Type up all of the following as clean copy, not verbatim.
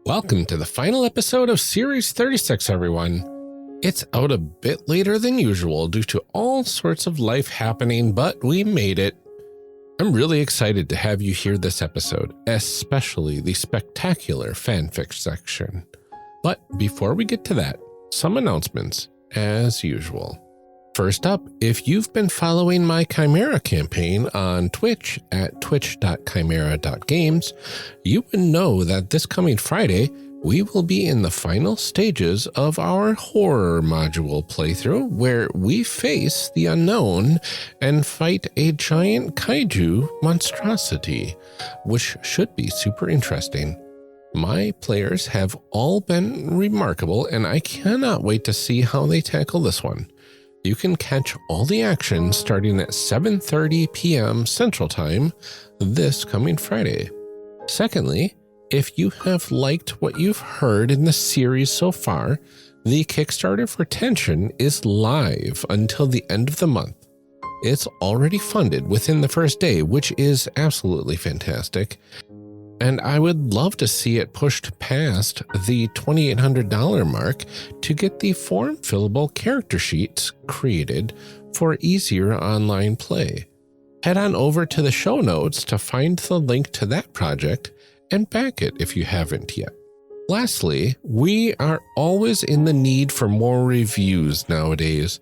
Welcome to the final episode of Series 36, everyone. It's out a bit later than usual due to all sorts of life happening, but we made it. I'm really excited to have you hear this episode, especially the spectacular fanfic section. But before we get to that, some announcements, as usual. First up, if you've been following my Chimera campaign on Twitch at twitch.chimera.games, you would know that this coming Friday, we will be in the final stages of our horror module playthrough where we face the unknown and fight a giant kaiju monstrosity, which should be super interesting. My players have all been remarkable, and I cannot wait to see how they tackle this one. You can catch all the action starting at 7:30 p.m. Central Time this coming Friday. Secondly, if you have liked what you've heard in the series so far, the Kickstarter for Tension is live until the end of the month. It's already funded within the first day, which is absolutely fantastic. And I would love to see it pushed past the $2,800 mark to get the form-fillable character sheets created for easier online play. Head on over to the show notes to find the link to that project and back it if you haven't yet. Lastly, we are always in the need for more reviews nowadays.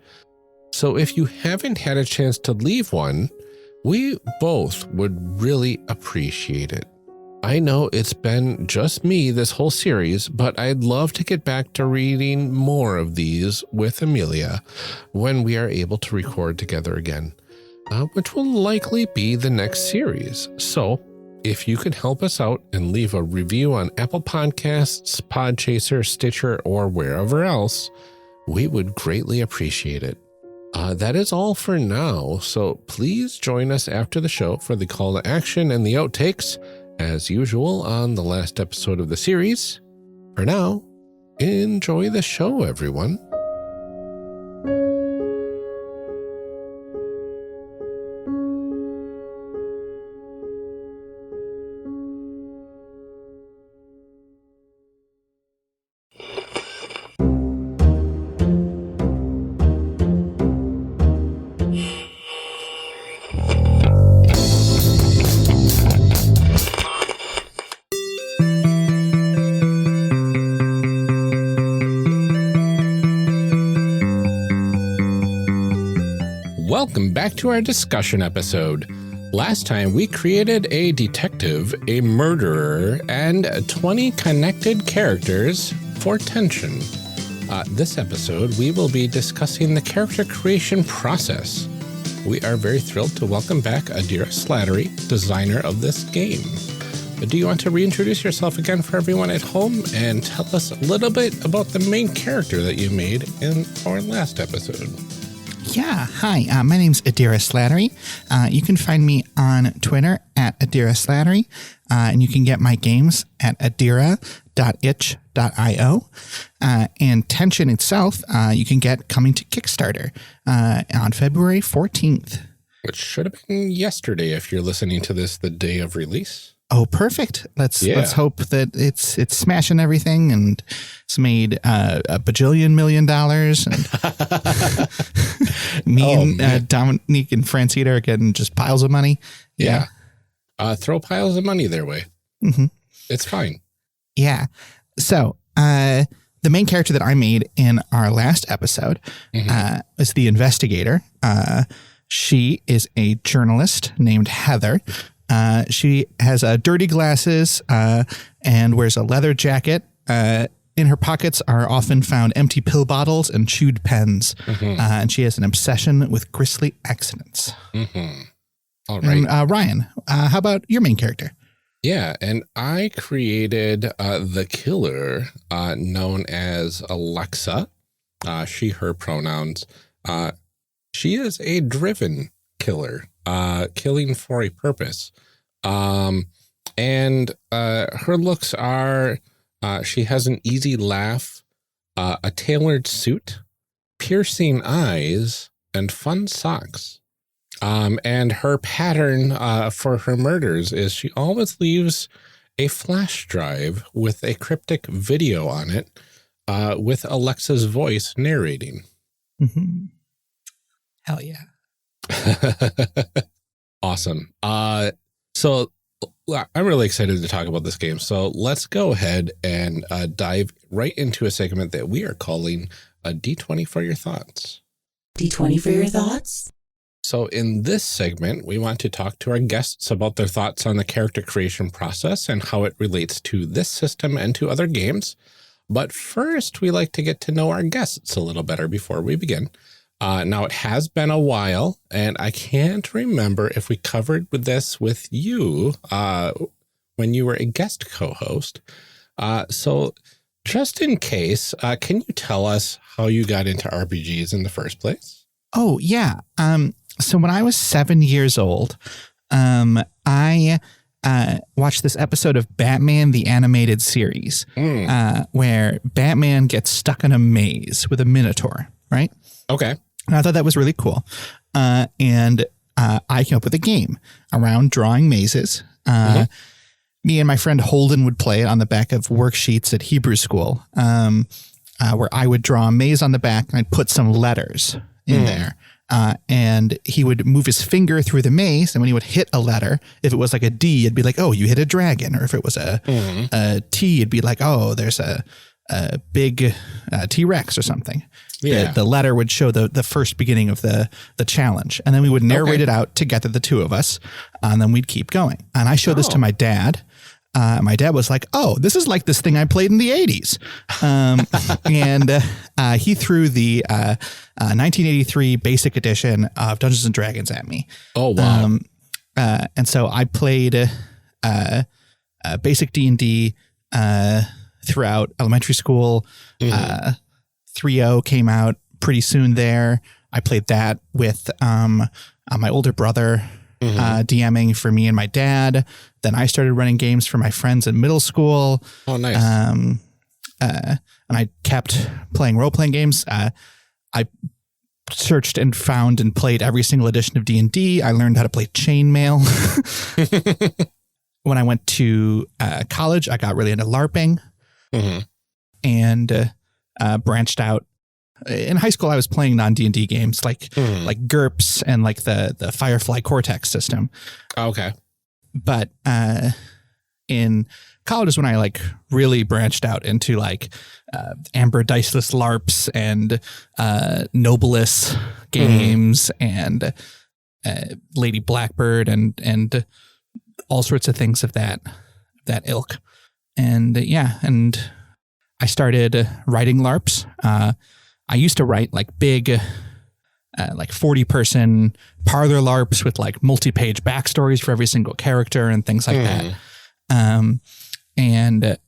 So if you haven't had a chance to leave one, we both would really appreciate it. I know it's been just me this whole series, but I'd love to get back to reading more of these with Amelia when we are able to record together again, which will likely be the next series. So if you could help us out and leave a review on Apple Podcasts, Podchaser, Stitcher, or wherever else, we would greatly appreciate it. That is all for now, so please join us after the show for the call to action and the outtakes, as usual on the last episode of the series. For now, enjoy the show, everyone. Welcome back to our discussion episode. Last time we created a detective, a murderer, and 20 connected characters for Tension. This episode, we will be discussing the character creation process. We are very thrilled to welcome back Adira Slattery, designer of this game. Do you want to reintroduce yourself again for everyone at home and tell us a little bit about the main character that you made in our last episode? Yeah, hi, my name's Adira Slattery. You can find me on Twitter at Adira Slattery, and you can get my games at adira.itch.io. And Tension itself, you can get coming to Kickstarter on February 14th. Which should have been yesterday if you're listening to this the day of release. Oh, perfect. Let's hope that it's smashing everything and it's made a bajillion $1 million. And me and Dominique and Francita are getting just piles of money. Yeah. Throw piles of money their way. Mm-hmm. It's fine. Yeah. So the main character that I made in our last episode is the investigator. She is a journalist named Heather. She has dirty glasses and wears a leather jacket. In her pockets are often found empty pill bottles and chewed pens. And she has an obsession with grisly accidents. All right. And Ryan, how about your main character? Yeah, and I created the killer known as Alexa. She, her pronouns. She is a driven killer. Killing for a purpose. And her looks are, she has an easy laugh, a tailored suit, piercing eyes, and fun socks. And her pattern for her murders is she always leaves a flash drive with a cryptic video on it with Alexa's voice narrating. Mm-hmm. Hell yeah. Awesome. So I'm really excited to talk about this game. So let's go ahead and dive right into a segment that we are calling a D20 for your thoughts. D20 for your thoughts? So in this segment, we want to talk to our guests about their thoughts on the character creation process and how it relates to this system and to other games. But first, we like to get to know our guests a little better before we begin. Now, it has been a while, and I can't remember if we covered this with you when you were a guest co-host. So just in case, can you tell us how you got into RPGs in the first place? Oh, yeah. So when I was 7 years old, I watched this episode of Batman, the animated series, where Batman gets stuck in a maze with a Minotaur, right? Okay. And I thought that was really cool. And I came up with a game around drawing mazes. Me and my friend Holden would play it on the back of worksheets at Hebrew school, where I would draw a maze on the back and I'd put some letters in there. And he would move his finger through the maze. And when he would hit a letter, if it was like a D, it'd be like, oh, you hit a dragon. Or if it was a T, it'd be like, oh, there's a big T-Rex or something. Yeah. The letter would show the first beginning of the challenge. And then we would narrate it out together, the two of us. And then we'd keep going. And I showed this to my dad. My dad was like, oh, this is like this thing I played in the 80s. And he threw the 1983 basic edition of Dungeons and Dragons at me. Oh, wow. And so I played basic D&D throughout elementary school. 3.0 came out pretty soon there. I played that with my older brother DMing for me and my dad. Then I started running games for my friends in middle school. Oh, nice. And I kept playing role-playing games. I searched and found and played every single edition of D&D. I learned how to play chainmail. When I went to college, I got really into LARPing and branched out. In high school, I was playing non-D&D games like GURPS and like the Firefly Cortex system. Okay. But in college is when I like really branched out into like Amber Diceless LARPs and Nobilis games and Lady Blackbird and all sorts of things of that ilk. And and I started writing LARPs. I used to write like big, like 40-person parlor LARPs with like multi-page backstories for every single character and things like that. And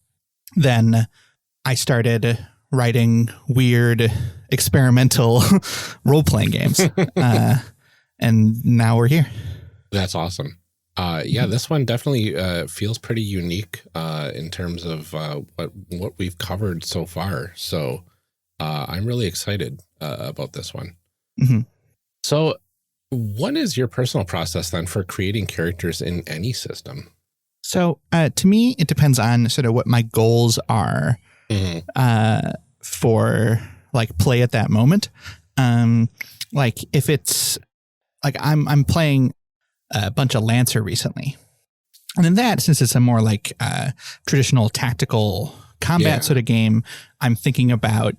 then I started writing weird experimental role-playing games. And now we're here. That's awesome. Yeah, this one definitely feels pretty unique in terms of what we've covered so far. So I'm really excited about this one. So what is your personal process then for creating characters in any system? So to me, it depends on sort of what my goals are for like play at that moment. Like if it's like I'm playing a bunch of Lancer recently. And in that, since it's a more like traditional tactical combat sort of game, I'm thinking about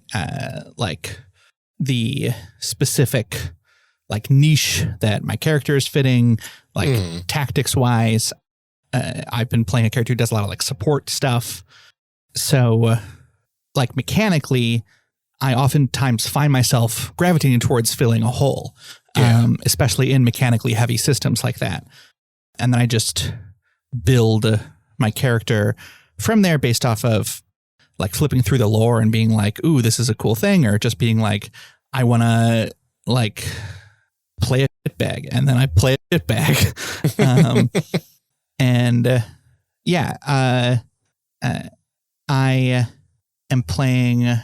like the specific like niche that my character is fitting, like tactics wise. I've been playing a character who does a lot of like support stuff. So like mechanically, I oftentimes find myself gravitating towards filling a hole, especially in mechanically heavy systems like that. And then I just build my character from there based off of like flipping through the lore and being like, ooh, this is a cool thing. Or just being like, I want to like play a shitbag. And then I play a shitbag. I am playing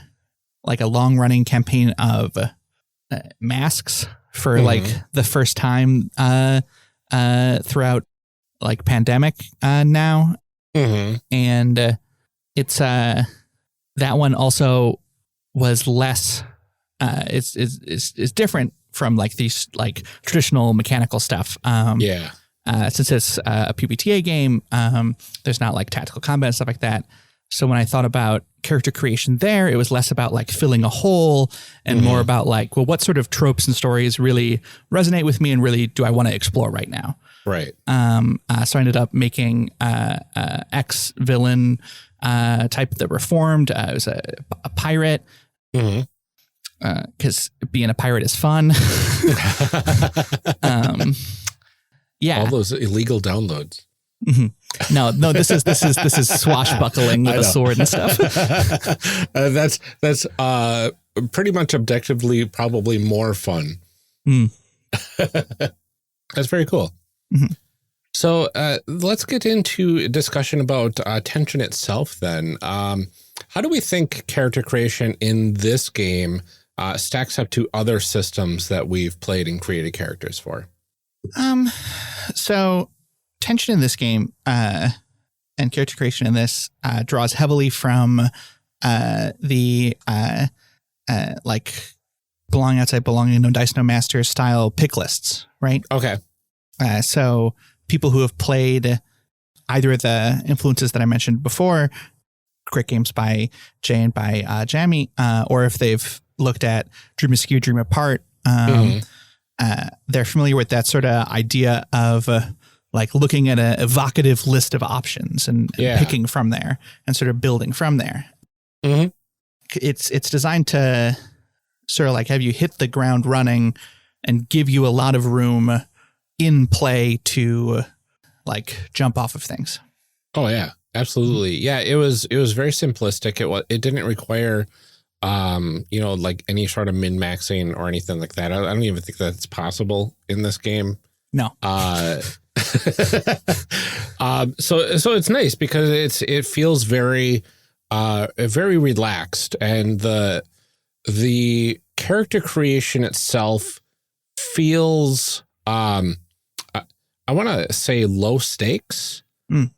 like a long running campaign of masks for like the first time throughout like pandemic now. And it's that one also was less. It's different from like these like traditional mechanical stuff. Since it's a PBTA game, there's not like tactical combat and stuff like that. So when I thought about character creation there, it was less about like filling a hole and more about like, well, what sort of tropes and stories really resonate with me and really do I want to explore right now? Right. So I ended up making ex-villain type that reformed. It was a pirate. Because being a pirate is fun. Yeah. All those illegal downloads. No, this is swashbuckling with a sword and stuff. That's pretty much objectively probably more fun. That's very cool. So let's get into a discussion about tension itself then. How do we think character creation in this game stacks up to other systems that we've played and created characters for? So tension in this game and character creation in this draws heavily from the like belonging outside, belonging, no dice, no masters style pick lists, right? Okay. So people who have played either of the influences that I mentioned before, Great Games by Jay and by Jammy, or if they've looked at Dream Askew, Dream Apart, they're familiar with that sort of idea of like looking at an evocative list of options and picking from there and sort of building from there. It's designed to sort of like have you hit the ground running and give you a lot of room in play to like jump off of things. Oh yeah, absolutely. Yeah, it was very simplistic. It didn't require like any sort of min-maxing or anything like that. I don't even think that's possible in this game. No. So it's nice because it feels very relaxed, and the character creation itself feels I want to say low stakes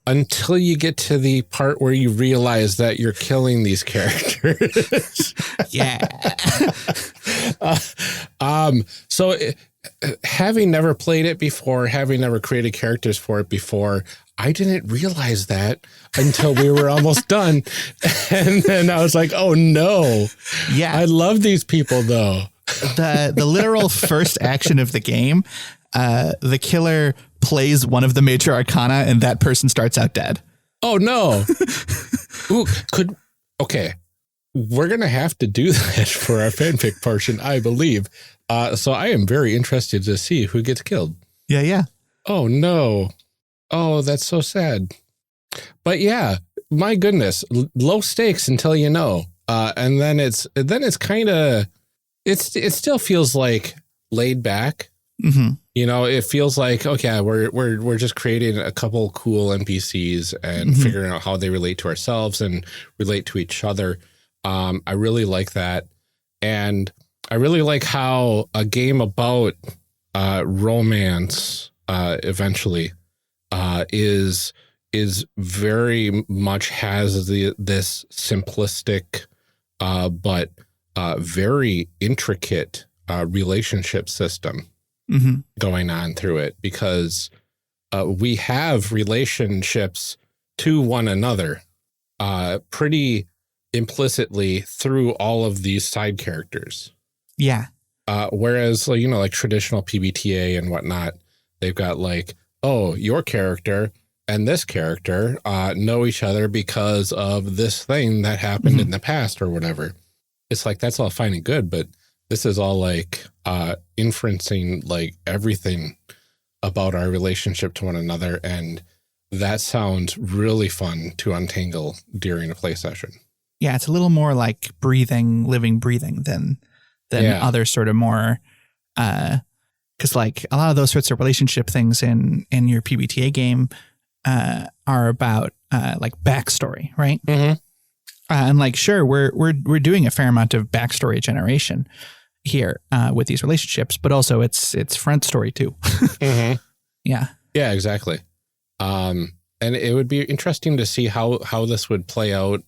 until you get to the part where you realize that you're killing these characters. So having never played it before, having never created characters for it before, I didn't realize that until we were almost done. And then I was like, oh no. Yeah. I love these people though. The literal first action of the game, the killer plays one of the major arcana and that person starts out dead. Oh no. Okay. We're going to have to do that for our fanfic portion, I believe. So I am very interested to see who gets killed. Yeah. Oh no. Oh, that's so sad. But yeah, my goodness, low stakes until you know. And then it's kind of, it still feels like laid back. It feels like, okay, we're just creating a couple cool NPCs and figuring out how they relate to ourselves and relate to each other. I really like that. And I really like how a game about romance eventually is very much has this simplistic but very intricate relationship system going on through it, because we have relationships to one another pretty implicitly through all of these side characters. Yeah. Whereas, like traditional PBTA and whatnot, they've got like, oh, your character and this character know each other because of this thing that happened in the past or whatever. It's like, that's all fine and good, but this is all like inferencing like everything about our relationship to one another. And that sounds really fun to untangle during a play session. Yeah, it's a little more like living, breathing than other sort of more, because like a lot of those sorts of relationship things in your PBTA game are about like backstory, right? And like, sure, we're doing a fair amount of backstory generation here with these relationships, but also it's front story too. Yeah, exactly. And it would be interesting to see how this would play out,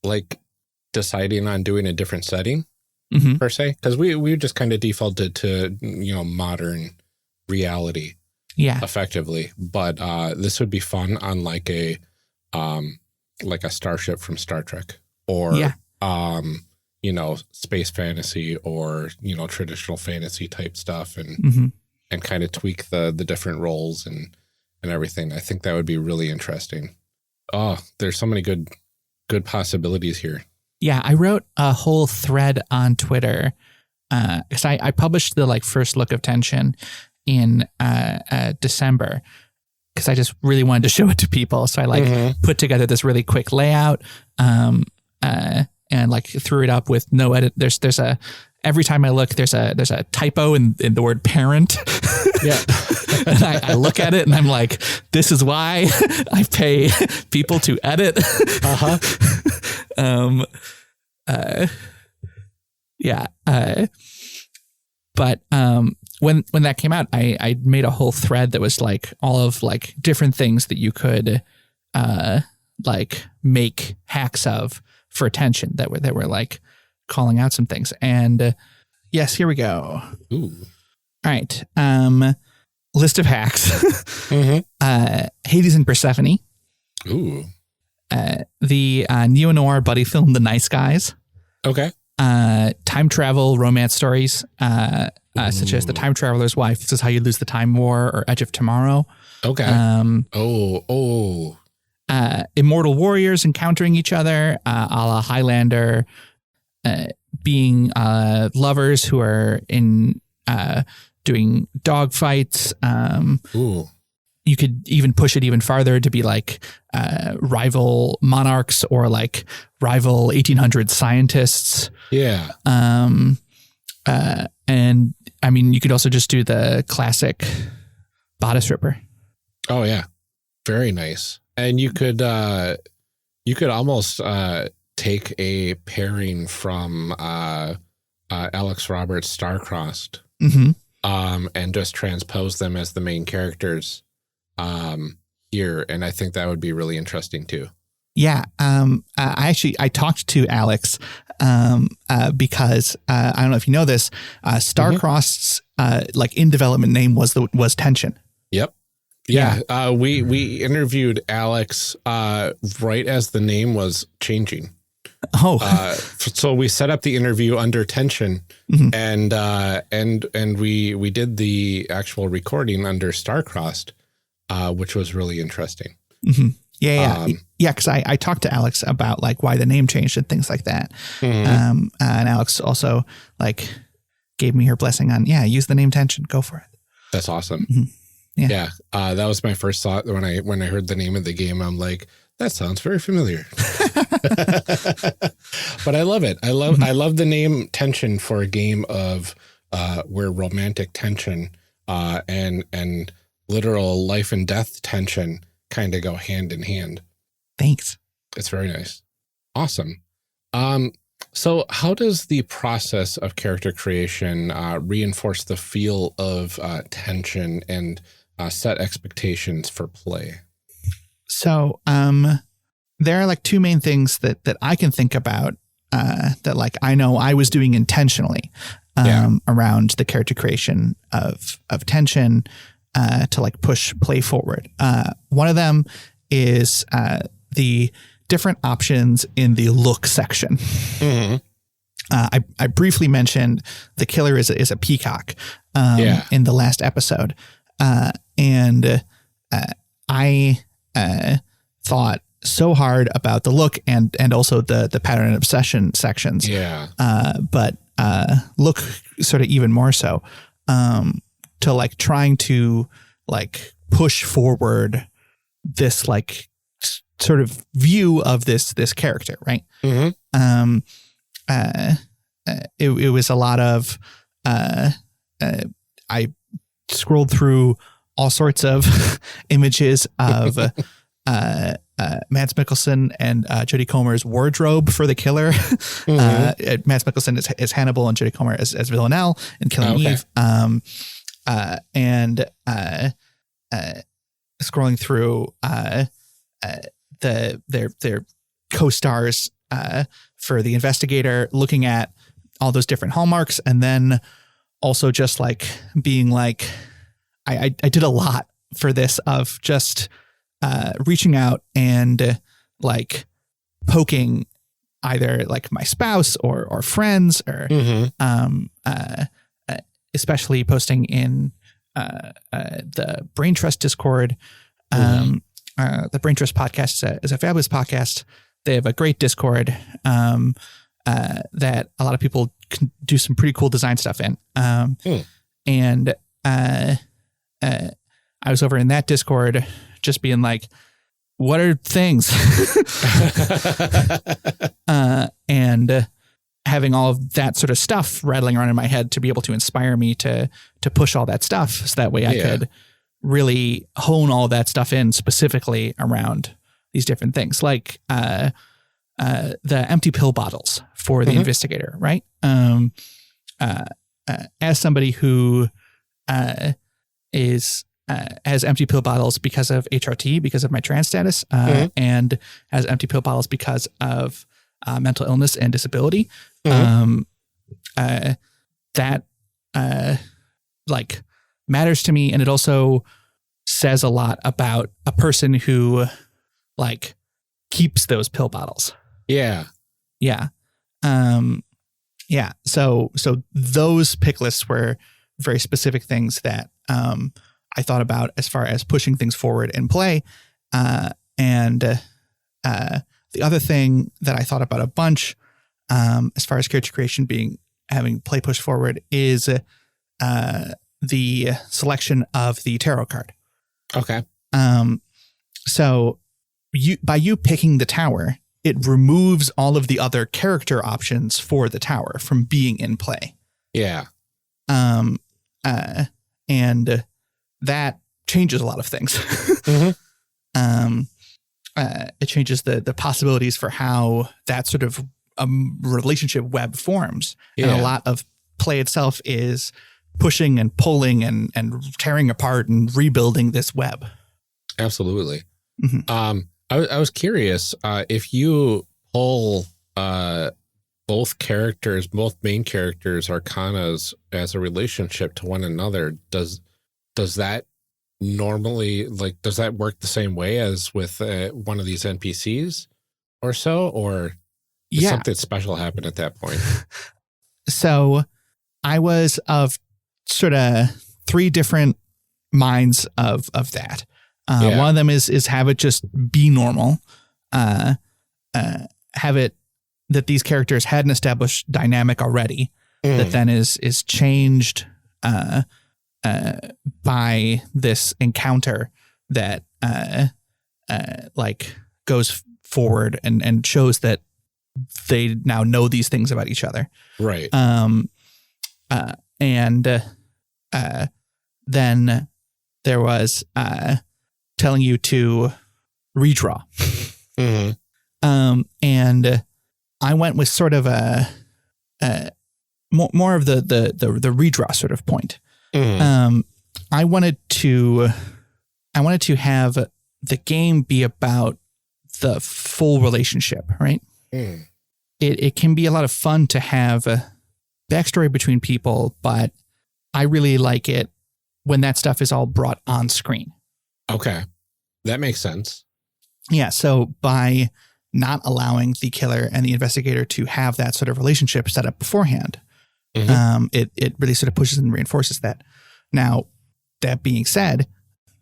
like deciding on doing a different setting per se, because we just kind of defaulted to, modern reality effectively. But this would be fun on like a starship from Star Trek or, space fantasy or, traditional fantasy type stuff and kind of tweak the different roles and everything. I think that would be really interesting. Oh, there's so many good possibilities here. Yeah, I wrote a whole thread on Twitter because I published the first look of Tension in December because I just really wanted to show it to people. So I put together this really quick layout and threw it up with no edit. There's a every time I look, there's a typo in the word parent. Yeah. And I look at it and I'm like, this is why I pay people to edit. But when that came out, I made a whole thread that was like all of like different things that you could make hacks of for Tension that were like calling out some things. And yes, here we go. Ooh. All right. List of hacks. Hades and Persephone. Ooh. The neo-noir buddy film The Nice Guys. Okay. Time travel romance stories, such as The Time Traveler's Wife, This Is How You Lose the Time War, or Edge of Tomorrow. Okay. Immortal warriors encountering each other, a la Highlander, being lovers who are in doing dog fights. Ooh. You could even push it even farther to be like rival monarchs or like rival 1800s scientists. Yeah. And I mean, you could also just do the classic bodice ripper. Oh yeah. Very nice. And you could almost take a pairing from Alex Roberts' Star-Crossed and just transpose them as the main characters here. And I think that would be really interesting too. Yeah. I talked to Alex because I don't know if you know this, Star-Crossed's in development name was Tension. Yep. Yeah. We interviewed Alex right as the name was changing. Oh. So we set up the interview under Tension and we did the actual recording under Star-Crossed, which was really interesting. Yeah. Because I talked to Alex about like why the name changed and things like that. And Alex also like gave me her blessing on, use the name Tension, go for it. That's awesome. Yeah. That was my first thought when I heard the name of the game. I'm like, that sounds very familiar. But I love it. I love the name Tension for a game of where romantic tension and literal life and death tension kind of go hand in hand. Thanks. It's very nice. Awesome. So how does the process of character creation reinforce the feel of tension and set expectations for play? So there are like two main things that I can think about that like I know I was doing intentionally around the character creation of Tension to like push play forward. One of them is the different options in the look section. I briefly mentioned the killer is a peacock in the last episode. And I thought so hard about the look and also the pattern and obsession sections. Yeah. But look sort of even more so to like trying to like push forward this like sort of view of this character, right? It was a lot of I scrolled through all sorts of images of Mads Mikkelsen and Jodie Comer's wardrobe for the killer. Mads Mikkelsen is Hannibal and Jodie Comer as Villanelle in Killing Eve. scrolling through their co-stars for the investigator, looking at all those different hallmarks, and then also just like being like, I did a lot for this of just reaching out and like poking either like my spouse or friends or especially posting in the Brain Trust Discord. The Brain Trust podcast is a fabulous podcast. They have a great Discord that a lot of people can do some pretty cool design stuff in. And I was over in that Discord just being like, what are things? And having all of that sort of stuff rattling around in my head to be able to inspire me to push all that stuff. So that way I could really hone all that stuff in specifically around these different things, like the empty pill bottles for the investigator, right? As somebody who has empty pill bottles because of HRT, because of my trans status, and has empty pill bottles because of mental illness and disability. That like matters to me. And it also says a lot about a person who like keeps those pill bottles. Yeah. Yeah. Yeah. So those pick lists were very specific things that I thought about as far as pushing things forward in play. And the other thing that I thought about a bunch as far as character creation having play push forward is the selection of the tarot card. Okay. So by you picking the tower, it removes all of the other character options for the tower from being in play. Yeah. And that changes a lot of things. It changes the possibilities for how that sort of relationship web forms. Yeah. And a lot of play itself is pushing and pulling and tearing apart and rebuilding this web. Absolutely. I was curious if you pull both main characters' arcanas as a relationship to one another, does that normally, like, does that work the same way as with one of these NPCs or so, or does something special happen at that point? So I was of sort of three different minds of that. One of them is have it just be normal, have it that these characters had an established dynamic already that then is changed by this encounter that like goes forward and shows that they now know these things about each other. Right. And then there was telling you to redraw. And I went with sort of a more of the redraw sort of point. I wanted to have the game be about the full relationship, right? It can be a lot of fun to have a backstory between people, but I really like it when that stuff is all brought on screen. Okay. That makes sense. Yeah. So by not allowing the killer and the investigator to have that sort of relationship set up beforehand, it really sort of pushes and reinforces that. Now, that being said,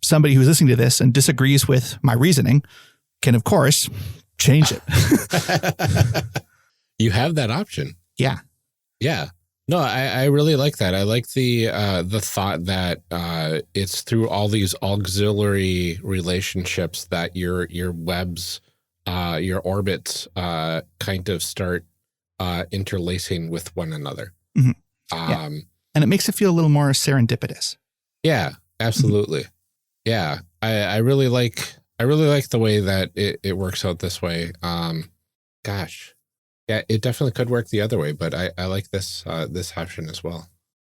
somebody who's listening to this and disagrees with my reasoning can, of course, change it. You have that option. Yeah. Yeah. No, I really like that. I like the thought that it's through all these auxiliary relationships that your webs, your orbits kind of start interlacing with one another. And it makes it feel a little more serendipitous. Yeah, absolutely. Yeah. I really like the way that it works out this way. Gosh. Yeah, it definitely could work the other way, but I like this option as well.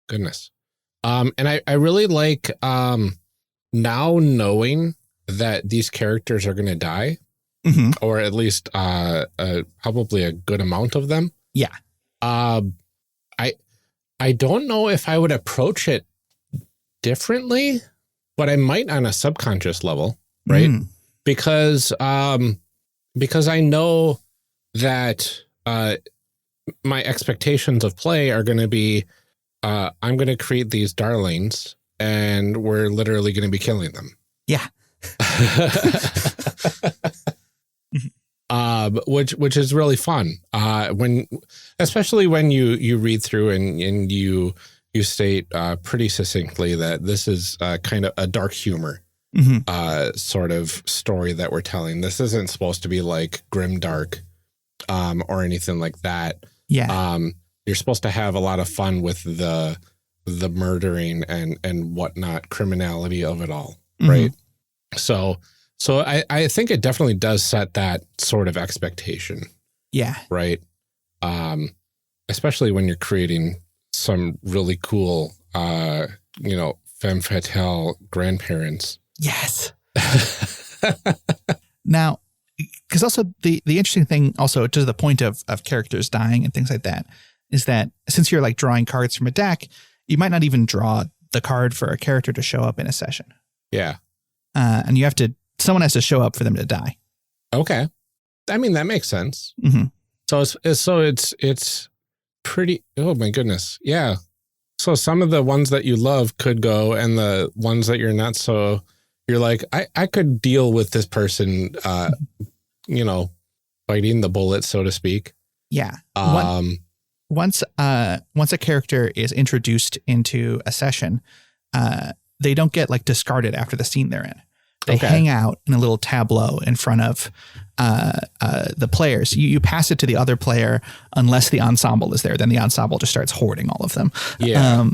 Goodness. And I really like now knowing that these characters are going to die, or at least probably a good amount of them. Yeah. I don't know if I would approach it differently, but I might on a subconscious level, right? Because I know that my expectations of play are going to be, I'm going to create these darlings and we're literally going to be killing them. Yeah. Which is really fun. Especially when you read through and you state pretty succinctly that this is kind of a dark humor sort of story that we're telling. This isn't supposed to be like grim dark or anything like that. Yeah. You're supposed to have a lot of fun with the murdering and whatnot, criminality of it all, right? So I think it definitely does set that sort of expectation. Yeah. Right. Especially when you're creating some really cool, femme fatale grandparents. Yes. Now, because also the interesting thing also to the point of characters dying and things like that is that since you're like drawing cards from a deck, you might not even draw the card for a character to show up in a session. Yeah. And someone has to show up for them to die. Okay. I mean, that makes sense. So it's pretty, oh my goodness. Yeah. So some of the ones that you love could go, and the ones that you're not so, you're like, I could deal with this person, biting the bullet, so to speak. Yeah. Once a character is introduced into a session, they don't get like discarded after the scene they're in. They hang out in a little tableau in front of the players. You pass it to the other player unless the ensemble is there. Then the ensemble just starts hoarding all of them. Yeah.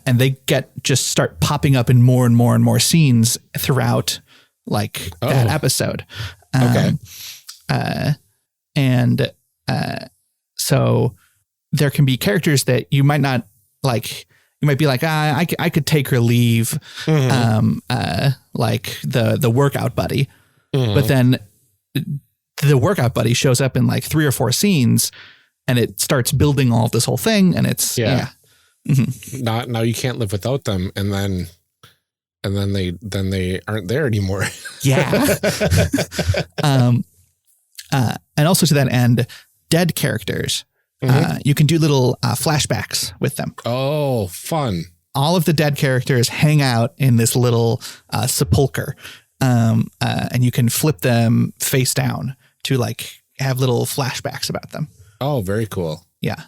And they just start popping up in more and more and more scenes throughout like that episode. So there can be characters that you might not like. You might be like, I could take or leave, like the workout buddy. But then the workout buddy shows up in like 3 or 4 scenes, and it starts building all of this whole thing. And it's now you can't live without them, and then they aren't there anymore. Yeah. And also to that end, dead characters. You can do little flashbacks with them. Oh, fun. All of the dead characters hang out in this little sepulcher. And you can flip them face down to like have little flashbacks about them. Oh, very cool. Yeah.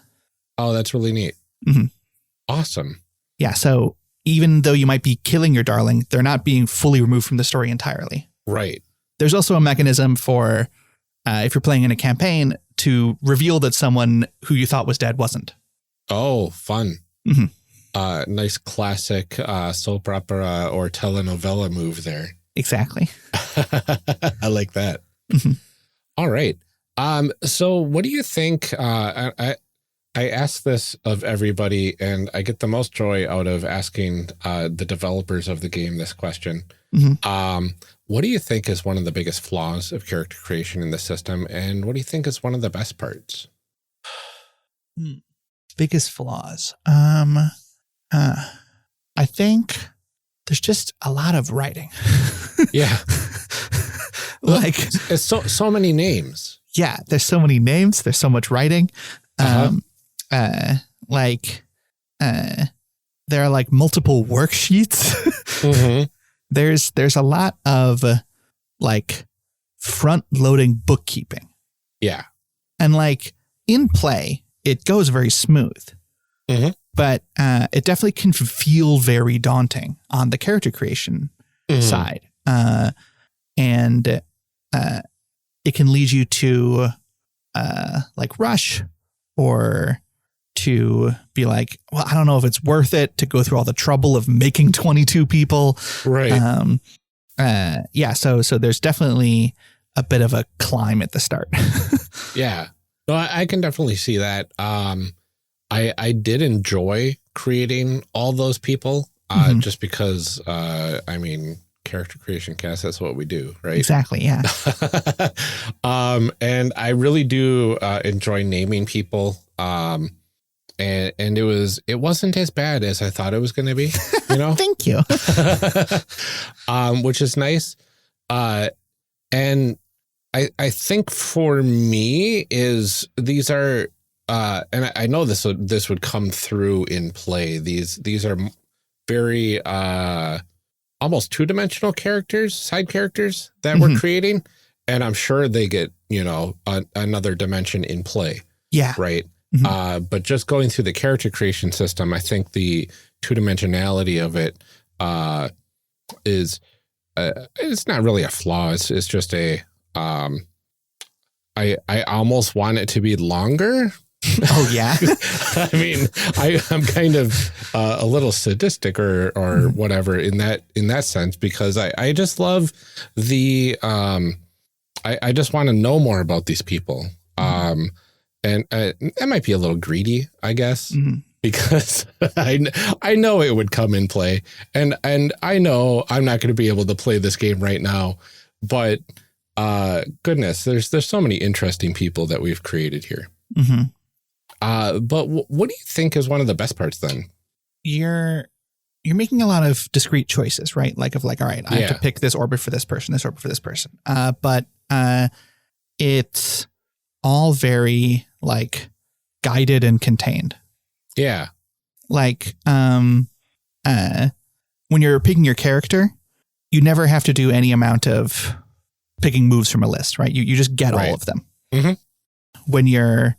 Oh, that's really neat. Awesome. Yeah. So even though you might be killing your darling, they're not being fully removed from the story entirely. Right. There's also a mechanism for if you're playing in a campaign to reveal that someone who you thought was dead wasn't. Oh, fun. Nice classic soap opera or telenovela move there. Exactly. I like that. All right. So what do you think? I ask this of everybody, and I get the most joy out of asking the developers of the game this question. What do you think is one of the biggest flaws of character creation in the system? And what do you think is one of the best parts? Biggest flaws. I think there's just a lot of writing. Yeah. Like it's so many names. Yeah. There's so many names. There's so much writing. There are like multiple worksheets. There's a lot of like front loading bookkeeping. Yeah. And like in play, it goes very smooth, but it definitely can feel very daunting on the character creation side. And it can lead you to like rush or to be like, well, I don't know if it's worth it to go through all the trouble of making 22 people. Right. Yeah. So there's definitely a bit of a climb at the start. Yeah. No, I can definitely see that. I did enjoy creating all those people just because, I mean, character creation cast. That's what we do, right? Exactly. Yeah. And I really do enjoy naming people. And it wasn't as bad as I thought it was going to be, you know. Thank you. Which is nice. And I think for me is these are and I know this would come through in play. These are very almost two-dimensional characters, side characters that we're creating, and I'm sure they get, you know, another dimension in play. Yeah. Right. But just going through the character creation system, I think the two-dimensionality of it is it's not really a flaw. It's just a I almost want it to be longer. Oh yeah. I mean, I'm kind of a little sadistic or whatever in that sense, because I just love the I just want to know more about these people. And that might be a little greedy, I guess, because I know it would come in play, and I know I'm not going to be able to play this game right now, but goodness, there's so many interesting people that we've created here. But what do you think is one of the best parts then? You're making a lot of discrete choices, right? All right, I have to pick this orbit for this person, this orbit for this person. But it's all very guided and contained. Yeah. When you're picking your character, you never have to do any amount of picking moves from a list, right? You just get all of them. When you're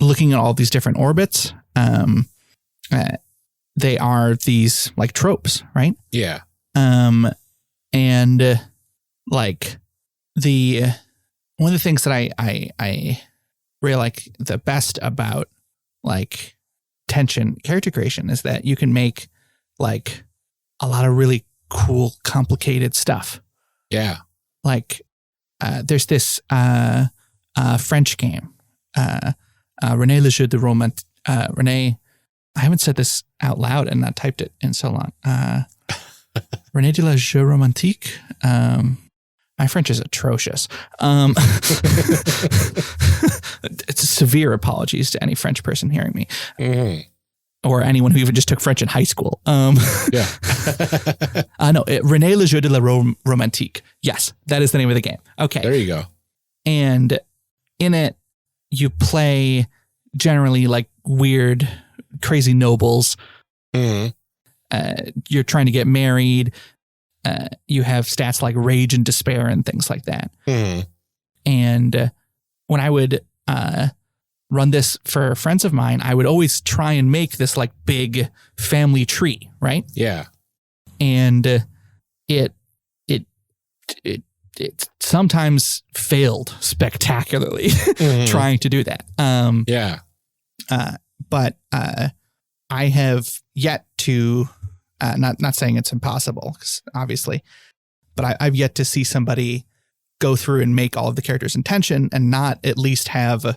looking at all these different orbits, they are these tropes, right? Yeah. And the one of the things that I really like the best about tension character creation is that you can make a lot of really cool, complicated stuff. Yeah. There's this French game, René Le Jeu de Romantique. René, I haven't said this out loud and not typed it in so long. René de la Jeu Romantique. My French is atrocious. It's severe apologies to any French person hearing me. Or anyone who even just took French in high school. No, René Le Jeu de la Romantique. Yes, that is the name of the game. Okay. There you go. And in it, you play generally weird, crazy nobles. You're trying to get married. You have stats like rage and despair and things like that. And when I would run this for friends of mine, I would always try and make this big family tree, right? Yeah. And it sometimes failed spectacularly trying to do that. But I have yet to, not saying it's impossible, 'cause obviously, but I've yet to see somebody go through and make all of the characters in tension and not at least have a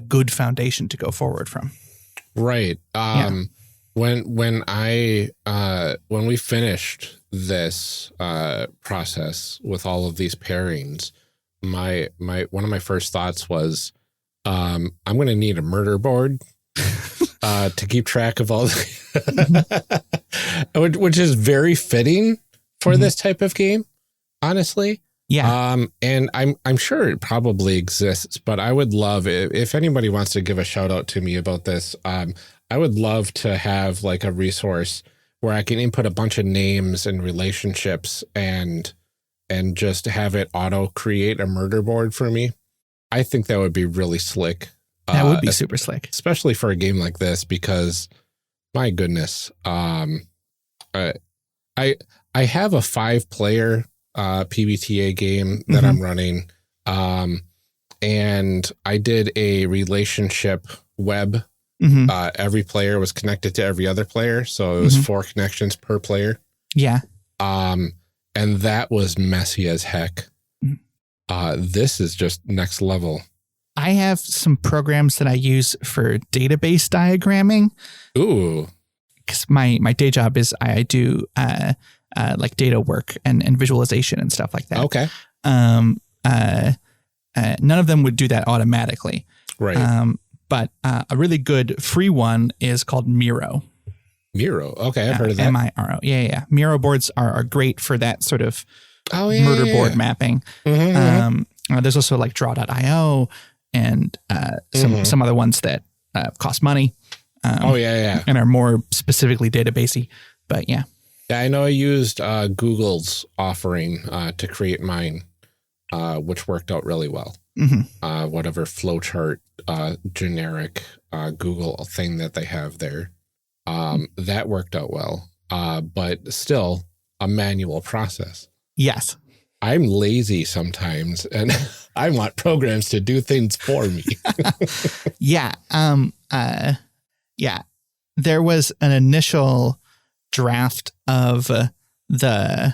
good foundation to go forward from. Right. When we finished this process with all of these pairings, one of my first thoughts was, I'm going to need a murder board to keep track of all which is very fitting for this type of game, honestly. Yeah. And I'm sure it probably exists, but I would love if anybody wants to give a shout out to me about this. I would love to have a resource where I can input a bunch of names and relationships and just have it auto create a murder board for me. I think that would be really slick. That would be super slick, especially for a game like this, because my goodness, I have a 5-player PBTA game that I'm running. And I did a relationship web. Every player was connected to every other player. So it was 4 connections per player. Yeah. And that was messy as heck. This is just next level. I have some programs that I use for database diagramming. Ooh. Because my day job is I do like data work and visualization and stuff like that. Okay. None of them would do that automatically. Right. But a really good free one is called Miro. Miro. Okay, I've heard of that. Miro. Yeah. Miro boards are great for that sort of murder board mapping. There's also like draw.io and some other ones that cost money. And are more specifically databasey. But yeah. Yeah, I know I used Google's offering to create mine, which worked out really well. Whatever flowchart generic Google thing that they have there, that worked out well. But still a manual process. Yes. I'm lazy sometimes, and I want programs to do things for me. Yeah. There was an initial draft of the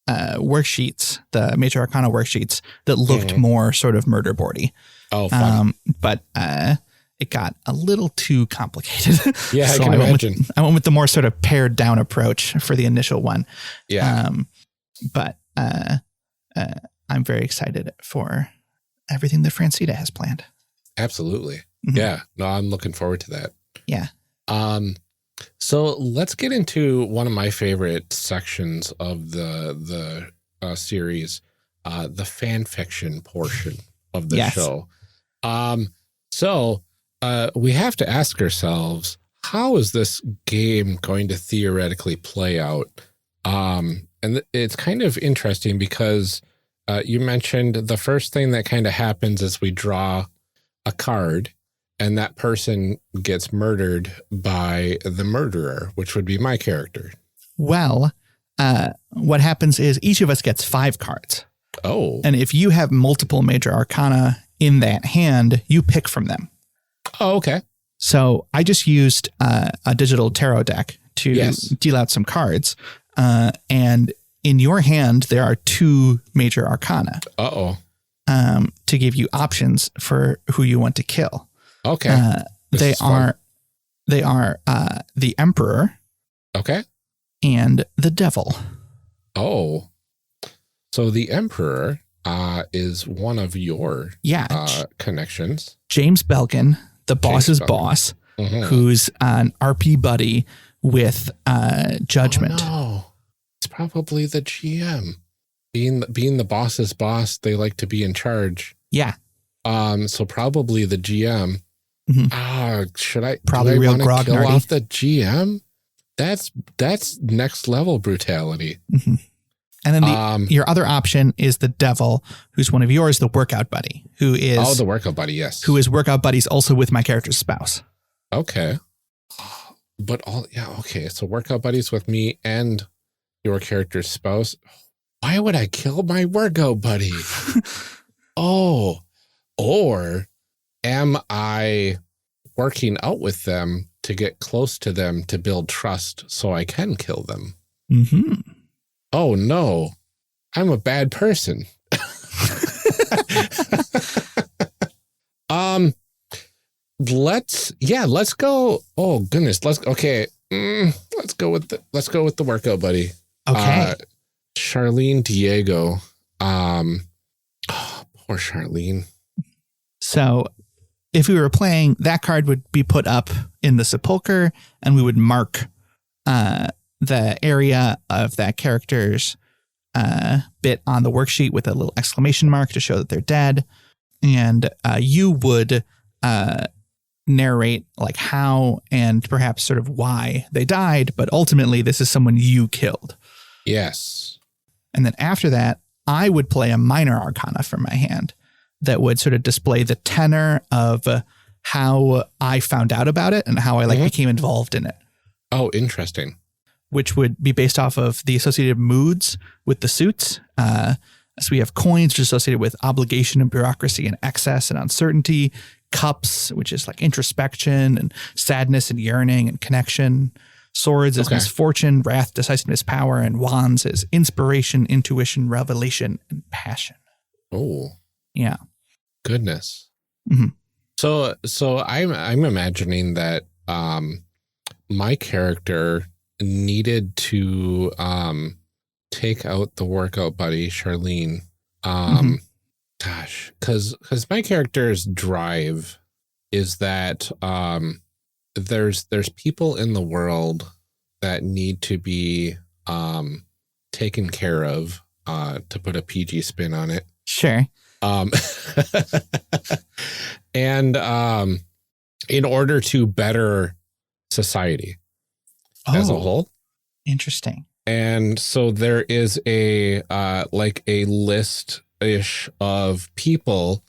worksheets, the Major Arcana worksheets that looked more sort of murder boardy. Oh, fun. But it got a little too complicated. Yeah, so I can imagine. I went with the more sort of pared down approach for the initial one. Yeah. But I'm very excited for everything that Francita has planned. Absolutely. Yeah. No, I'm looking forward to that. Yeah. So let's get into one of my favorite sections of the series, the fan fiction portion of the show. So we have to ask ourselves, how is this game going to theoretically play out? And it's kind of interesting because you mentioned the first thing that kind of happens is we draw a card, and that person gets murdered by the murderer, which would be my character. Well, what happens is each of us gets 5 cards. Oh. And if you have multiple Major Arcana in that hand, you pick from them. Oh, okay. So I just used a digital tarot deck to deal out some cards. And in your hand, there are 2 Major Arcana. To give you options for who you want to kill. Okay. They are the Emperor. Okay. And the Devil. Oh. So the Emperor is one of your connections. James Belkin, the boss's boss, who's an RP buddy with Judgment. Oh, no. It's probably the GM. Being the boss's boss, they like to be in charge. Yeah. So probably the GM. Should I probably real grog kill off the GM? That's next level brutality. And then your other option is the Devil, who's one of yours, the workout buddy, who is the workout buddy, yes, who is workout buddies also with my character's spouse. Okay, but okay. So workout buddies with me and your character's spouse. Why would I kill my workout buddy? Or am I working out with them to get close to them to build trust so I can kill them? Oh, no. I'm a bad person. Let's go. Oh, goodness. Let's go with the workout buddy. Okay. Charlene Diego. Poor Charlene. So if we were playing, that card would be put up in the sepulcher, and we would mark the area of that character's bit on the worksheet with a little exclamation mark to show that they're dead. And you would narrate like how and perhaps sort of why they died, but ultimately this is someone you killed. Yes. And then after that, I would play a minor arcana from my hand that would sort of display the tenor of how I found out about it and how I became involved in it. Oh, interesting. Which would be based off of the associated moods with the suits. So we have coins, which is associated with obligation and bureaucracy and excess and uncertainty. Cups, which is like introspection and sadness and yearning and connection. Swords is misfortune, wrath, decisiveness, power, and wands is inspiration, intuition, revelation, and passion. Oh, yeah. Goodness. So I'm imagining that my character needed to take out the workout buddy, Charlene. Gosh, because my character's drive is that there's people in the world that need to be taken care of, to put a PG spin on it. Sure. And in order to better society as a whole. Interesting. And so there is a like a list-ish of people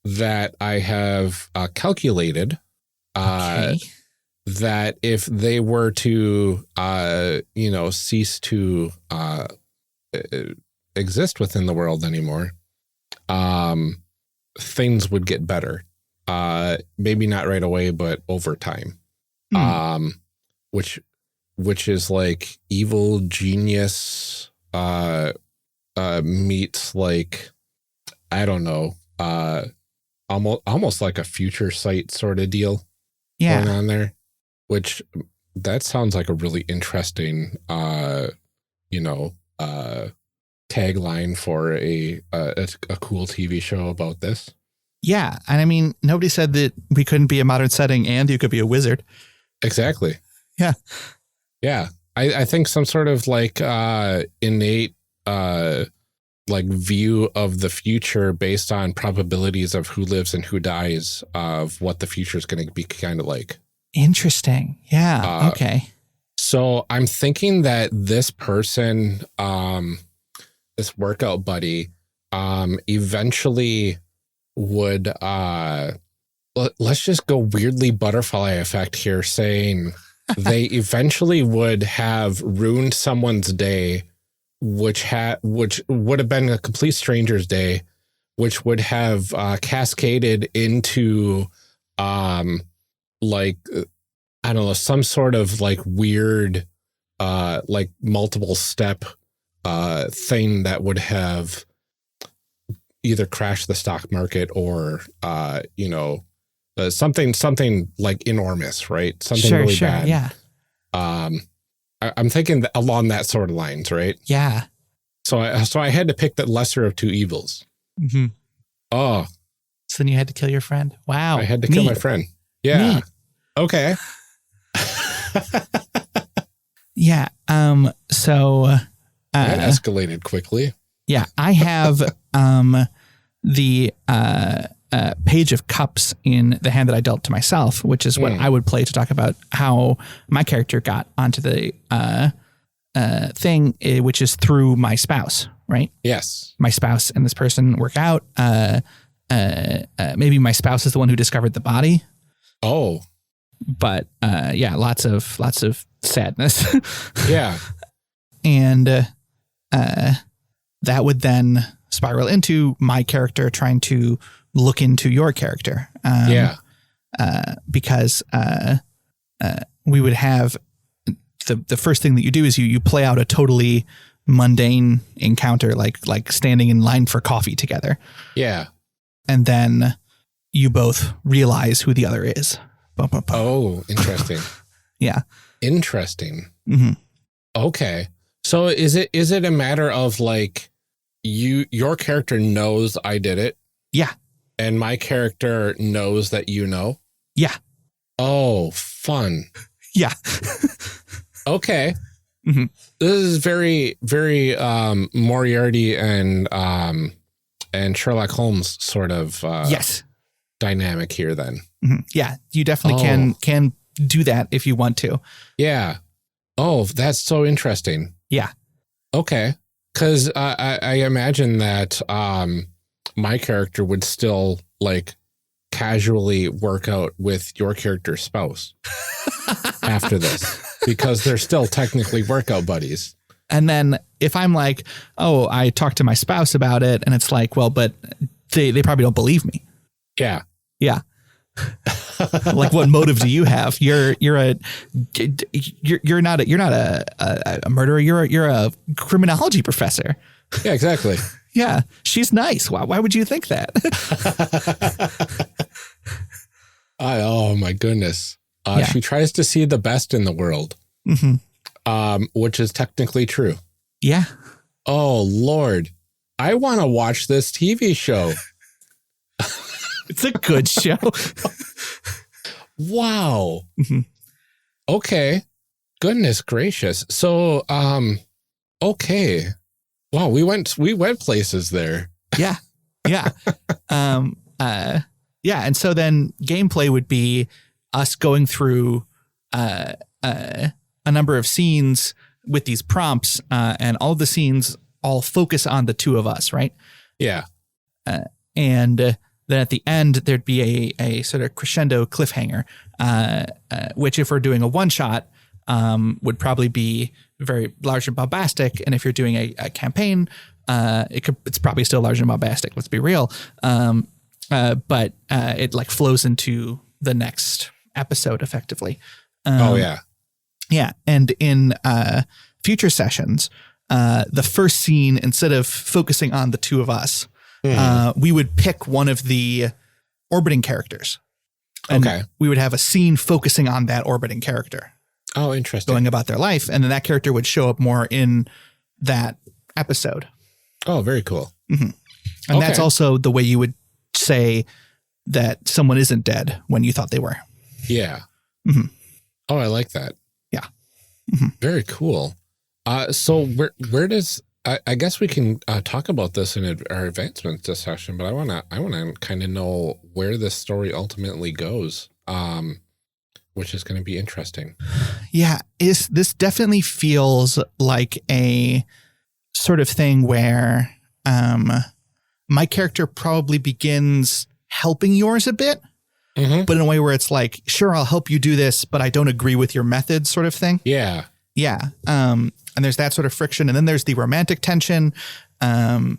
that I have calculated that if they were to, cease to exist within the world anymore, things would get better. Maybe not right away, but over time. Which is like evil genius meets like, I don't know, almost like a future sight sort of deal going on there, which that sounds like a really interesting tagline for a cool TV show about this. Yeah. And I mean, nobody said that we couldn't be a modern setting and you could be a wizard. Exactly. Yeah. Yeah. I think some sort of like innate like view of the future based on probabilities of who lives and who dies of what the future is going to be kind of like. Interesting. Yeah. Okay. So I'm thinking that this person, this workout buddy, eventually would, let's just go weirdly butterfly effect here, saying they eventually would have ruined someone's day, which would have been a complete stranger's day, which would have cascaded into like, I don't know, some sort of like weird like multiple step thing that would have either crashed the stock market or something like enormous, right? Something really bad. Yeah. I'm thinking along that sort of lines, right? Yeah. So I had to pick the lesser of two evils. Mm-hmm. Oh. So then you had to kill your friend. Wow. I had to kill my friend. Yeah. Neat. Okay. Yeah. So that escalated quickly. Yeah. I have the Page of Cups in the hand that I dealt to myself, which is what I would play to talk about how my character got onto the thing, which is through my spouse, right? Yes. My spouse and this person work out. Maybe my spouse is the one who discovered the body. Oh. But yeah, lots of sadness. Yeah. And that would then spiral into my character trying to look into your character. Because we would have the first thing that you do is you play out a totally mundane encounter, like standing in line for coffee together. Yeah. And then you both realize who the other is. Oh, interesting. Yeah. Interesting. Mm-hmm. Okay. So is it a matter of like your character knows I did it? Yeah. And my character knows that you know? Yeah. Oh, fun. Yeah. Okay. Mm-hmm. This is very, very Moriarty and Sherlock Holmes sort of yes. dynamic here then. Mm-hmm. Yeah, you definitely can do that if you want to. Yeah. Oh, that's so interesting. Yeah. Okay. Because I imagine that my character would still like casually work out with your character's spouse after this, because they're still technically workout buddies. And then if I'm like, oh, I talked to my spouse about it, and it's like, well, but they probably don't believe me. Yeah. Yeah. Like, what motive do you have? You're not a murderer. You're a criminology professor. Yeah, exactly. Yeah, she's nice. Why would you think that? Oh my goodness. Yeah. She tries to see the best in the world, mm-hmm. Which is technically true. Yeah. Oh, Lord. I want to watch this TV show. It's a good show. Wow. Okay. Goodness gracious. So, okay. Wow, we went places there. Yeah. Yeah. Yeah. And so then gameplay would be us going through a number of scenes with these prompts, and all of the scenes all focus on the two of us, right? Yeah. And then at the end, there'd be a sort of crescendo cliffhanger, which if we're doing a one shot, would probably be very large and bombastic. And if you're doing a campaign, it's probably still large and bombastic. Let's be real. But it like flows into the next episode effectively. Oh yeah. Yeah. And in future sessions, the first scene, instead of focusing on the two of us, we would pick one of the orbiting characters. And we would have a scene focusing on that orbiting character. Oh, interesting. Going about their life. And then that character would show up more in that episode. Oh, very cool. And that's also the way you would say that someone isn't dead when you thought they were. Yeah. Oh, I like that. Yeah. Very cool. So where does, I guess we can talk about this in our advancement discussion, but I want to kind of know where this story ultimately goes, which is going to be interesting. Yeah. This definitely feels like a sort of thing where my character probably begins helping yours a bit, but in a way where it's like, sure, I'll help you do this, but I don't agree with your methods sort of thing. Yeah. Yeah. And there's that sort of friction. And then there's the romantic tension. And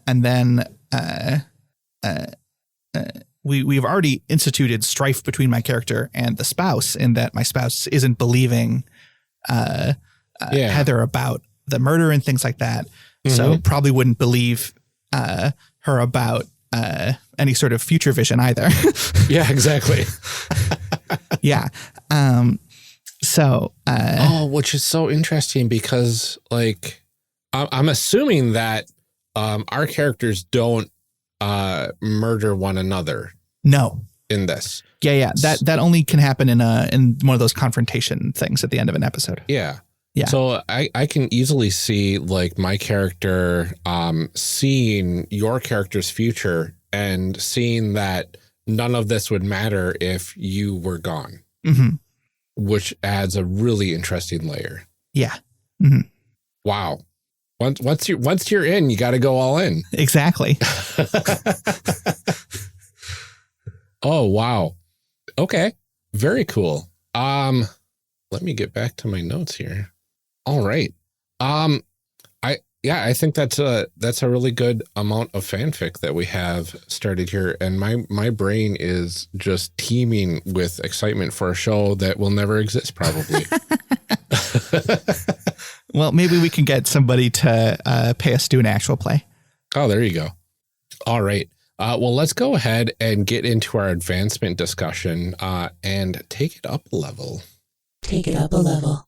then we've already instituted strife between my character and the spouse, in that my spouse isn't believing Heather about the murder and things like that. So probably wouldn't believe her about any sort of future vision either. Yeah, exactly. Yeah. So, which is so interesting because, like, I'm assuming that our characters don't murder one another. No. In this. Yeah. That only can happen in one of those confrontation things at the end of an episode. Yeah. Yeah. So I can easily see, like, my character seeing your character's future and seeing that none of this would matter if you were gone. Which adds a really interesting layer. Yeah. Wow. Once you're in, you got to go all in. Exactly. Oh, wow. Okay. Very cool. Let me get back to my notes here. All right. I think that's a really good amount of fanfic that we have started here. And my brain is just teeming with excitement for a show that will never exist, probably. Well, maybe we can get somebody to pay us to do an actual play. Oh, there you go. All right. Well, let's go ahead and get into our advancement discussion and take it up a level. Take it up a level.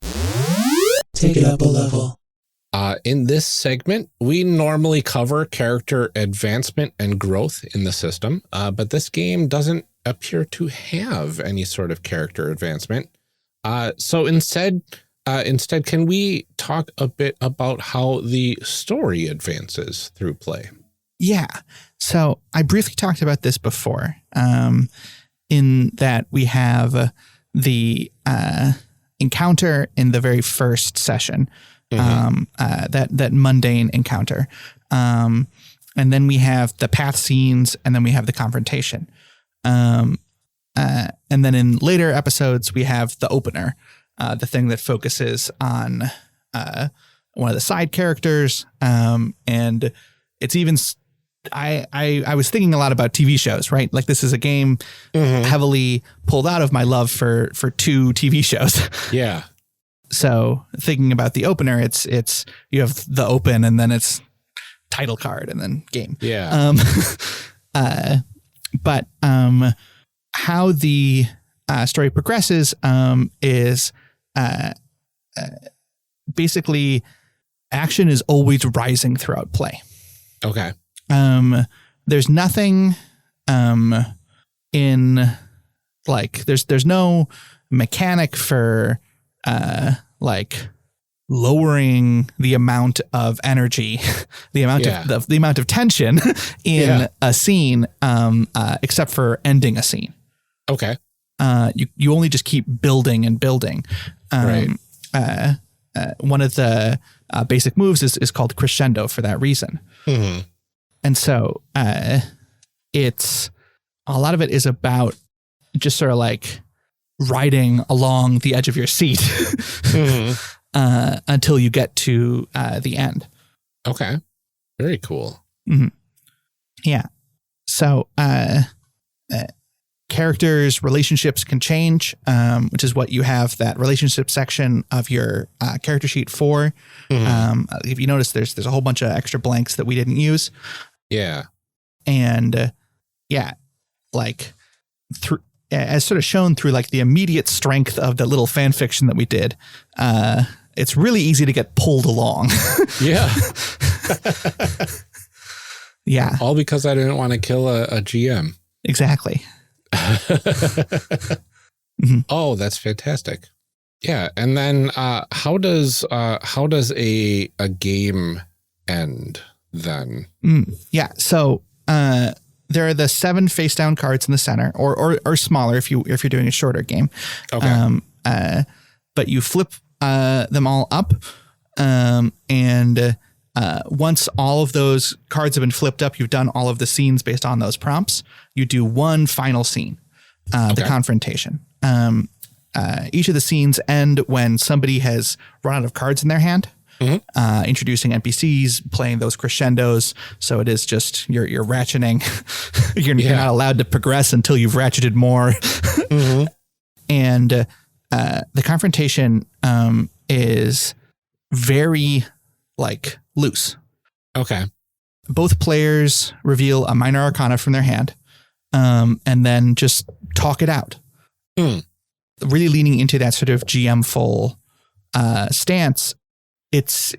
Take it up a level. In this segment, we normally cover character advancement and growth in the system, but this game doesn't appear to have any sort of character advancement. So instead, can we talk a bit about how the story advances through play? Yeah. So I briefly talked about this before, in that we have the encounter in the very first session. That mundane encounter. And then we have the path scenes, and then we have the confrontation. And then in later episodes, we have the opener, the thing that focuses on one of the side characters. And it's even, I was thinking a lot about TV shows, right? Like, this is a game heavily pulled out of my love for 2 TV shows. Yeah. So thinking about the opener, it's you have the open, and then it's title card, and then game. Yeah. But how the story progresses is basically action is always rising throughout play. Okay. There's nothing in like there's no mechanic for like lowering the amount of energy, the amount of the amount of tension in a scene, except for ending a scene. Okay. You only just keep building and building. Right. One of the basic moves is called crescendo for that reason. Mm-hmm. And so it's a lot of it is about just sort of like riding along the edge of your seat until you get to the end. Okay. Very cool. Mm-hmm. Yeah. So characters' relationships can change, which is what you have that relationship section of your character sheet for. Mm-hmm. If you notice, there's a whole bunch of extra blanks that we didn't use. Yeah. And like through as sort of shown through like the immediate strength of the little fan fiction that we did, it's really easy to get pulled along. Yeah. Yeah. All because I didn't want to kill a GM. Exactly. Mm-hmm. Oh, that's fantastic. Yeah. And then how does a game end then? Yeah. So there are the 7 face down cards in the center, or smaller if you're doing a shorter game. Okay. But you flip them all up, and once all of those cards have been flipped up, you've done all of the scenes based on those prompts. You do one final scene, the confrontation. Each of the scenes end when somebody has run out of cards in their hand. Mm-hmm. Introducing NPCs, playing those crescendos. So it is just you're ratcheting. You're not allowed to progress until you've ratcheted more. Mm-hmm. And the confrontation is very like loose. Okay. Both players reveal a minor arcana from their hand, and then just talk it out. Really leaning into that sort of GM full stance. It's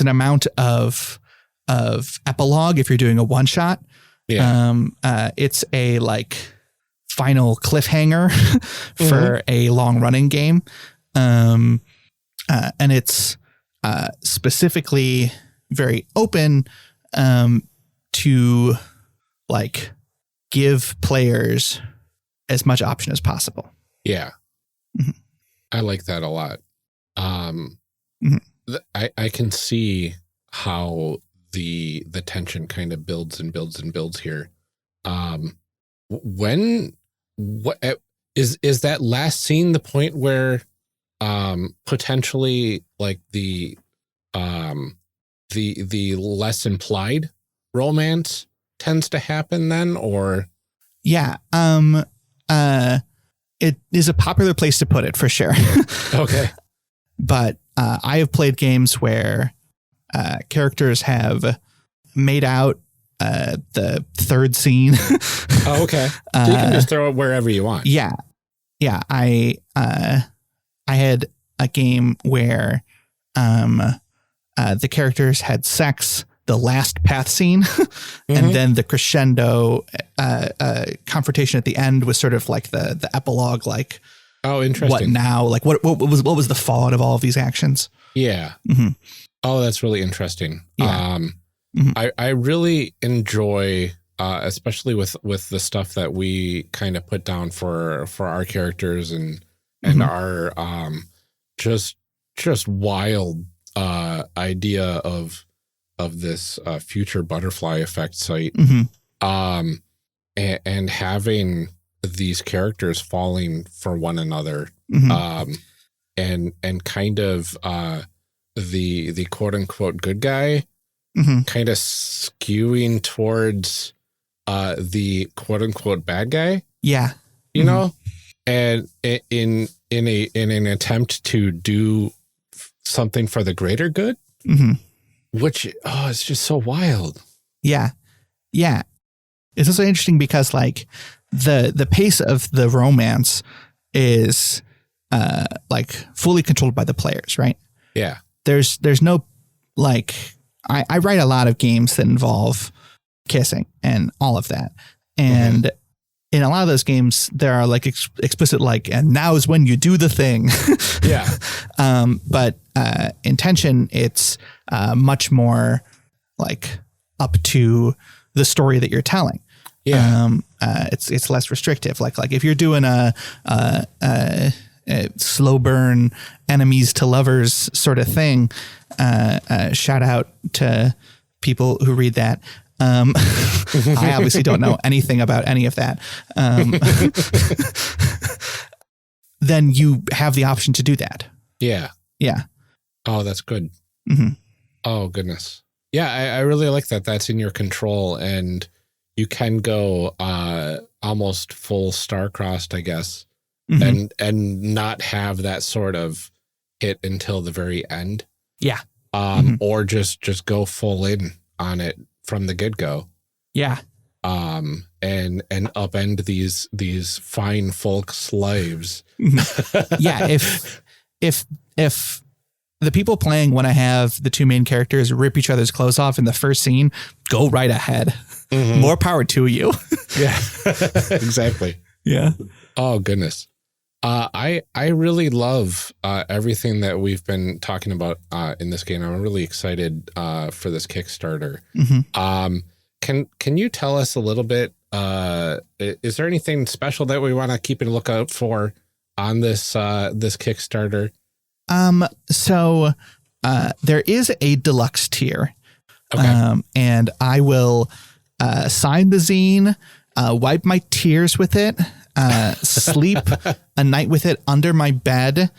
an amount of epilogue if you're doing a one shot. Yeah. It's a like final cliffhanger for a long running game. And it's specifically very open to like give players as much option as possible. Yeah. Mm-hmm. I like that a lot. I can see how the tension kind of builds and builds and builds here. What is that last scene the point where potentially like the less implied romance tends to happen then, or? Yeah. It is a popular place to put it for sure. Okay. But I have played games where characters have made out the third scene. Oh, okay. So you can just throw it wherever you want. Yeah. Yeah. I had a game where the characters had sex the last path scene, and then the crescendo confrontation at the end was sort of like the epilogue, like, oh, interesting. What now? Like what was the fallout of all of these actions? Yeah. Mm-hmm. Oh, that's really interesting. Yeah. I really enjoy, especially with the stuff that we kind of put down for our characters and our just wild idea of this future butterfly effect site, and having these characters falling for one another, and kind of the quote unquote good guy kind of skewing towards the quote unquote bad guy. Yeah. You know, and in an attempt to do something for the greater good, which it's just so wild. Yeah. Yeah. It's also interesting because like the pace of the romance is like fully controlled by the players, right? Yeah. There's no like I write a lot of games that involve kissing and all of that. And in a lot of those games, there are like explicit, like, and now is when you do the thing. Yeah. But in Tension, it's much more like up to the story that you're telling. Yeah. It's less restrictive. Like if you're doing a slow burn enemies to lovers sort of thing, shout out to people who read that. I obviously don't know anything about any of that. Then you have the option to do that. Yeah. Yeah. Oh, that's good. Mm-hmm. Oh, goodness. Yeah, I really like that. That's in your control, and you can go almost full star-crossed, I guess, and not have that sort of hit until the very end. Yeah. Or just go full in on it from the get-go. Yeah. And upend these fine folk slaves. Yeah. If the people playing want to have the two main characters rip each other's clothes off in the first scene, go right ahead. More power to you. Yeah, exactly. Yeah. Oh, goodness. I really love everything that we've been talking about in this game. I'm really excited for this Kickstarter. Can you tell us a little bit? Is there anything special that we want to keep a lookout for on this Kickstarter? So there is a deluxe tier. Okay. And I will sign the zine, wipe my tears with it, sleep a night with it under my bed,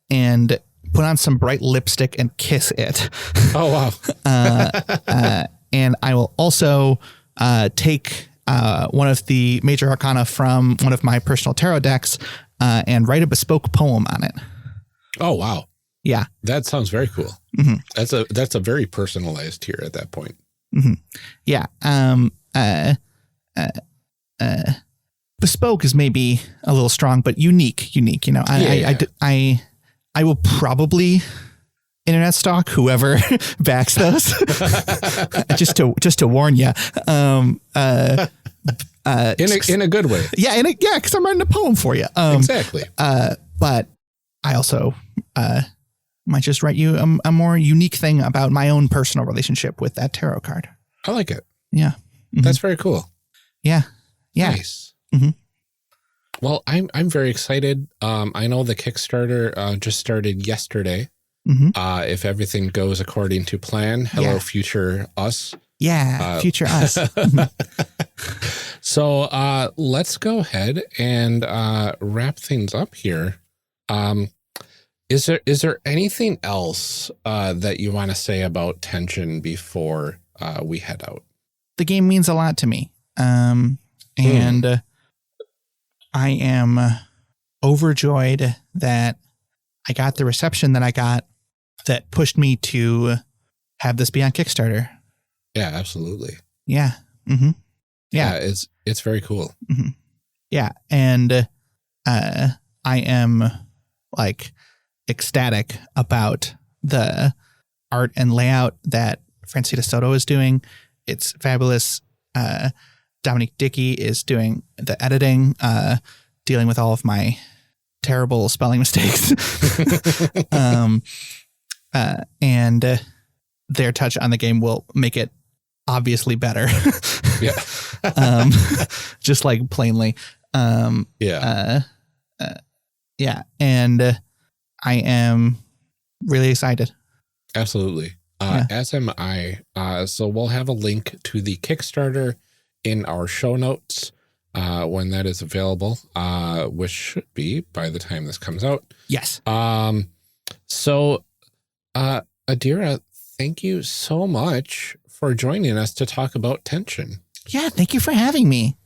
and put on some bright lipstick and kiss it. Oh, wow. And I will also take one of the major arcana from one of my personal tarot decks and write a bespoke poem on it. Oh, wow. Yeah. That sounds very cool. That's a very personalized tier at that point. Yeah. Bespoke is maybe a little strong, but unique, you know. I will probably internet stalk whoever backs those. just to warn you. In a good way. Yeah, because I'm writing a poem for you. Exactly. But I also might just write you a more unique thing about my own personal relationship with that tarot card. I like it. Yeah. That's very cool. Yeah. Yeah. Nice. Well, I'm very excited. I know the Kickstarter just started yesterday. If everything goes according to plan, hello, future us. Yeah, future us. So let's go ahead and wrap things up here. Is there anything else that you want to say about Tension before we head out? The game means a lot to me. And I am overjoyed that I got the reception that I got that pushed me to have this be on Kickstarter. Yeah, absolutely. Yeah. Yeah. It's very cool. Yeah. And I am like ecstatic about the art and layout that Francita Soto is doing. It's fabulous. Dominique Dickey is doing the editing, dealing with all of my terrible spelling mistakes. And their touch on the game will make it obviously better. Yeah. Just like plainly. Yeah. Yeah. And I am really excited. Absolutely. As am I. So we'll have a link to the Kickstarter in our show notes when that is available, which should be by the time this comes out. Yes. So, Adira, thank you so much for joining us to talk about Tension. Yeah, thank you for having me.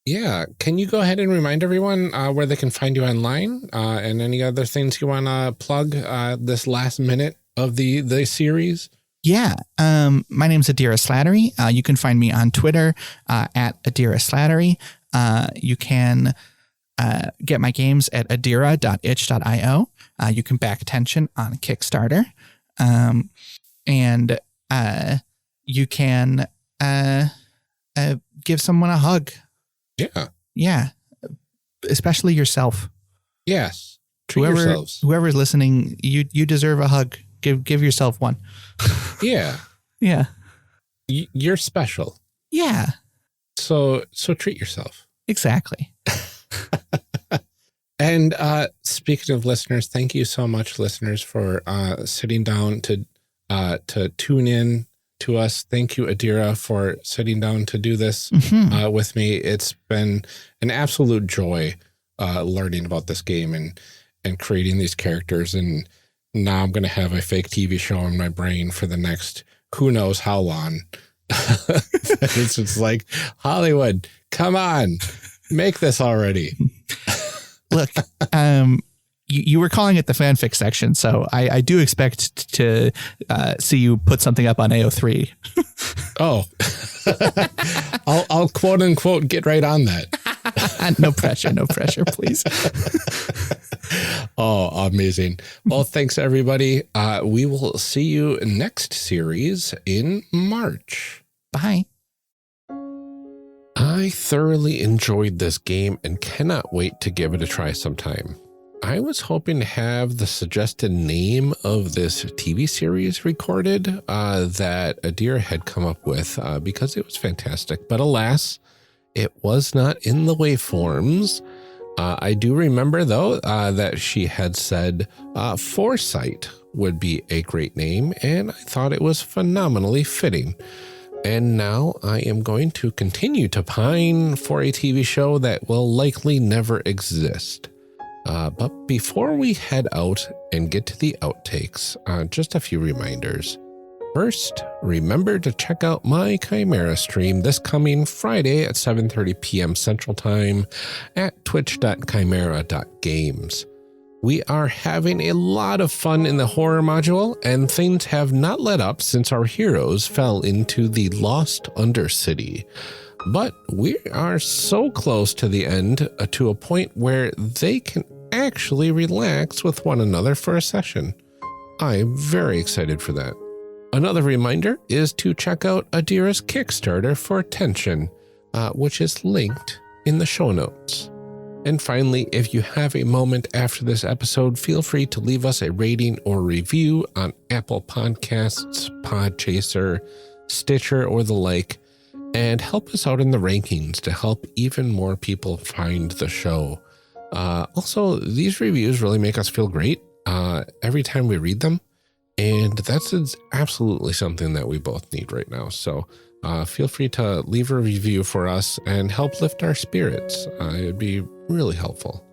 Yeah. Can you go ahead and remind everyone where they can find you online and any other things you want to plug this last minute of the series? Yeah. My name's Adira Slattery. You can find me on Twitter at Adira Slattery. You can get my games at adira.itch.io. You can back Tension on Kickstarter. And you can give someone a hug. Yeah. Yeah. Especially yourself. Yes. Treat yourselves. Whoever's listening, you deserve a hug. Give yourself one. Yeah. Yeah. You're special. Yeah. So treat yourself. Exactly. And speaking of listeners, thank you so much, listeners, for sitting down to tune in to us. Thank you, Adira, for sitting down to do this with me. It's been an absolute joy learning about this game and creating these characters. And now I'm going to have a fake TV show in my brain for the next who knows how long. It's just like, Hollywood, come on, make this already. Look, you were calling it the fanfic section, so I do expect to see you put something up on AO3. Oh, I'll quote unquote get right on that. No pressure, please. Oh, amazing. Well, thanks everybody. We will see you next series in March. Bye. I thoroughly enjoyed this game and cannot wait to give it a try sometime. I was hoping to have the suggested name of this TV series recorded that Adira had come up with because it was fantastic. But alas, it was not in the waveforms. I do remember, though, that she had said Foresight would be a great name, and I thought it was phenomenally fitting. And now I am going to continue to pine for a TV show that will likely never exist. But before we head out and get to the outtakes, just a few reminders. First, remember to check out my Chimera stream this coming Friday at 7:30 p.m. Central Time at twitch.chimera.games. We are having a lot of fun in the horror module, and things have not let up since our heroes fell into the Lost Undercity. But we are so close to the end to a point where they can actually relax with one another for a session. I'm very excited for that. Another reminder is to check out Adira's Kickstarter for Tension, which is linked in the show notes. And finally, if you have a moment after this episode, feel free to leave us a rating or review on Apple Podcasts, Podchaser, Stitcher, or the like, and help us out in the rankings to help even more people find the show. Also, these reviews really make us feel great every time we read them, and that's absolutely something that we both need right now. So feel free to leave a review for us and help lift our spirits. It would be really helpful.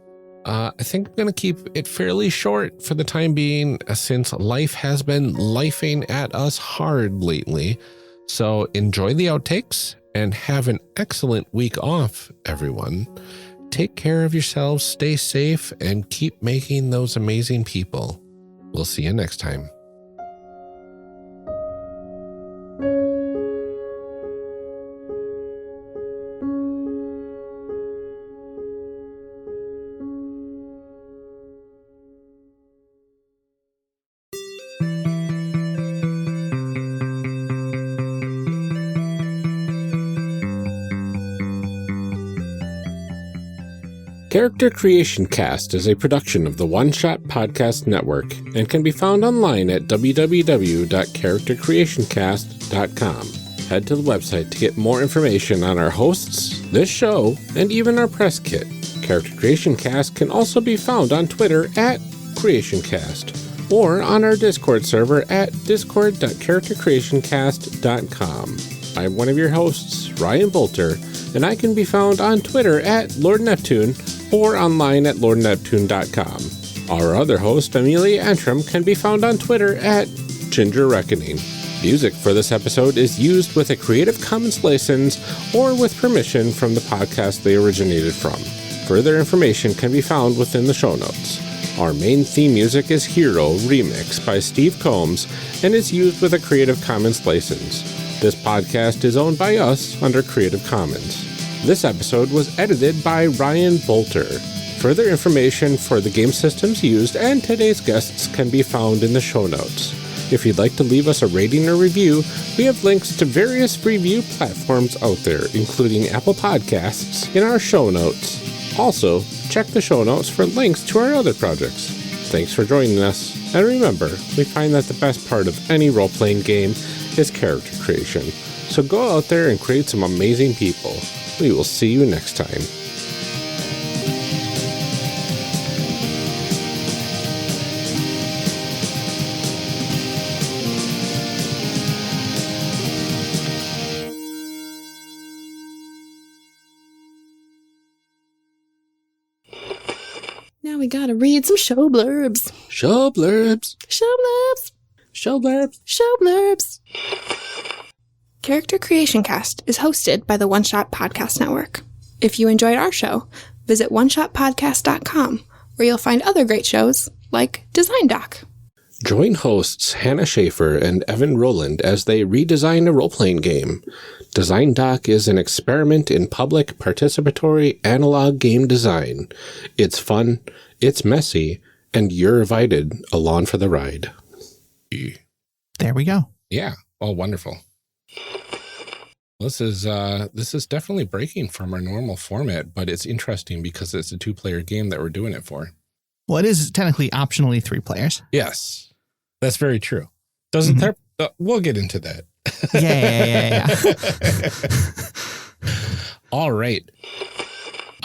I think I'm going to keep it fairly short for the time being, since life has been lifing at us hard lately. So enjoy the outtakes and have an excellent week off, everyone. Take care of yourselves, stay safe, and keep making those amazing people. We'll see you next time. Character Creation Cast is a production of the One Shot Podcast Network and can be found online at www.charactercreationcast.com. Head to the website to get more information on our hosts, this show, and even our press kit. Character Creation Cast can also be found on Twitter at CreationCast or on our Discord server at discord.charactercreationcast.com. I'm one of your hosts, Ryan Bolter, and I can be found on Twitter at Lord Neptune or online at lordneptune.com. Our other host, Amelia Antrim, can be found on Twitter at Ginger Reckoning. Music for this episode is used with a Creative Commons license or with permission from the podcast they originated from. Further information can be found within the show notes. Our main theme music is Hero Remix by Steve Combs and is used with a Creative Commons license. This podcast is owned by us under Creative Commons. This episode was edited by Ryan Bolter. Further information for the game systems used and today's guests can be found in the show notes. If you'd like to leave us a rating or review, we have links to various review platforms out there, including Apple Podcasts, in our show notes. Also, check the show notes for links to our other projects. Thanks for joining us, and remember, we find that the best part of any role-playing game is character creation. So go out there and create some amazing people. We will see you next time. Now we gotta read some show blurbs. Show blurbs. Show blurbs. Show blurbs. Show blurbs. Character Creation Cast is hosted by the One Shot Podcast Network. If you enjoyed our show, visit oneshotpodcast.com, where you'll find other great shows like Design Doc. Join hosts Hannah Schaefer and Evan Rowland as they redesign a role-playing game. Design Doc is an experiment in public participatory analog game design. It's fun, it's messy, and you're invited along for the ride. There we go. Yeah. Oh, wonderful. This is definitely breaking from our normal format, but it's interesting because it's a 2-player game that we're doing it for. Well, it is technically optionally 3 players. Yes, that's very true. Doesn't there? We'll get into that. Yeah. All right.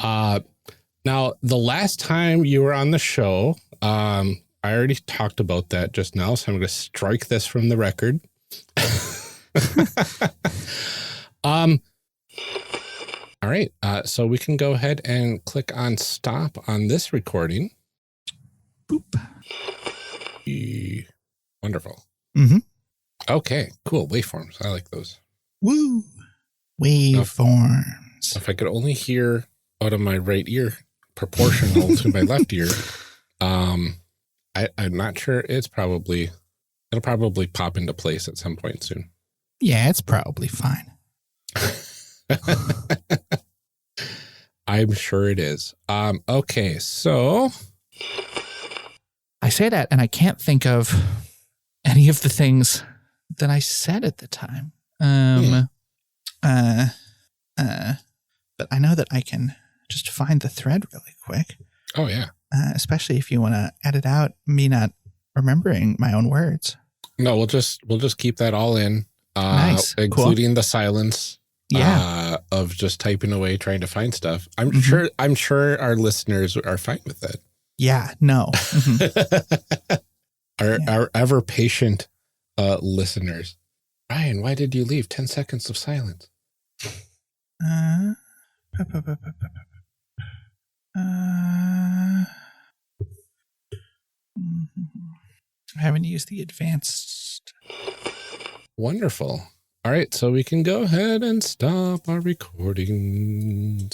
Now, the last time you were on the show, I already talked about that just now, so I'm going to strike this from the record. All right. So we can go ahead and click on stop on this recording. Boop. Wonderful. Mm-hmm. Okay, cool. Waveforms. I like those. Woo. Waveforms. If I could only hear out of my right ear proportional to my left ear, I'm not sure. It'll probably pop into place at some point soon. Yeah, it's probably fine. I'm sure it is. Okay, so I say that and I can't think of any of the things that I said at the time. But I know that I can just find the thread really quick. Oh yeah. Especially if you want to edit out me not remembering my own words. No, we'll just keep that all in. Nice. Including Cool. the silence. Yeah. Of just typing away trying to find stuff. I'm sure our listeners are fine with that. Yeah, no. Mm-hmm. Our ever patient listeners. Ryan, why did you leave? 10 seconds of silence. I haven't used the advanced. Wonderful. All right, so we can go ahead and stop our recording.